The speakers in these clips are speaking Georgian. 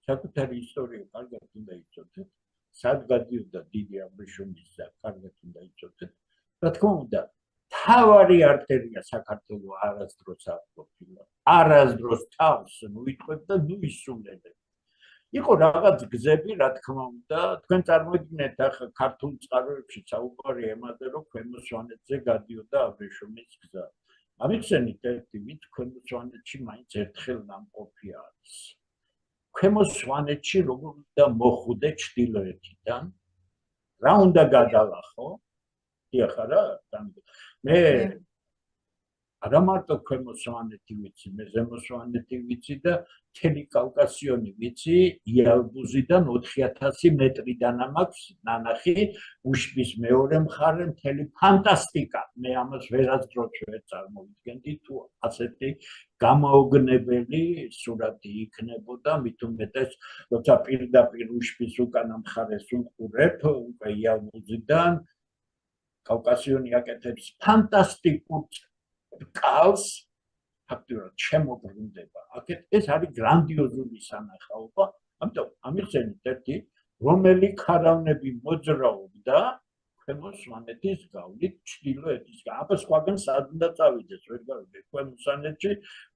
საკუთარი ისტორია კარგად უნდა იცოდეთ, სად გადიოდა დიდი აბრეშუმის და კარგად უნდა იცოდეთ. რა თქმა უნდა, თავარი არტერია საქართველოს არასდროს არ ყოფილა. არასდროს თავს მოიტყვეთ და ნუ ისულელებ. იყო რაღაც გზები, რა თქმა უნდა, თქვენ წარმოიდგინეთ ახლა ქართულ წყაროებში საუბარია იმაზე, რომ ქვემო სვანეთზე გადიოდა აბრეშუმის გზა. ამიხსენით ერთი ვით ქვემო სვანეთში მაინც ერთხელ ნამყოფი არის. ქვემო სვანეთში როგორ უნდა მოხვდე ჩრდილოეთიდან, რა უნდა გადალახო? დიახ არა, მე არა მარტო ქვემო სვანეთი ვიცი, მე ზემო სვანეთი ვიცი და მთელი კავკასიონი ვიცი, იალბუზიდან 4000 მეტრიდან მაქვს ნანახი, უშბის მეორე მხარე, მთელი ფანტასტიკა. მე ამას ვერასდროს ვერ წარმოვიდგენდი თუ ასეთი გამოუგნებელი სურათი იქნებოდა, მით უმეტეს, როცა პირდაპირ უშბის უკანა მხარეს უყურებ, უკვე იალბუზიდან კავკასიონი აკეთებს ფანტასტიკურ კალს, ფაქტობრივად შემოbrunდება. ეს არის გრანდიოზული სანახაობა. ამიტომ ამიხსენით ერთი, რომელი ქარავნები მოძრაობდა ქვემო სვანეთის გავლით ჩრდილოეთისკენ. აბა სხვაგან სად უნდა წავიდეს, ვერ გავიგე, ქვემო სვანეთში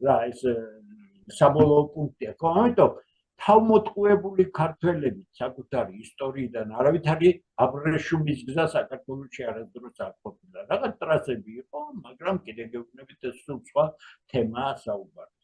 რა ეს საბოლოო პუნქტია. ამიტომ თავმოტყუებული ქართველები საკუთარი ისტორიიდან არავითარი აბრეშუმის გზა საქართველოში არასდროს არ ყოფილა. რაღაც ტრასები იყო, მაგრამ კიდე გეუბნებით ეს სულ სხვა თემაა საუბარი.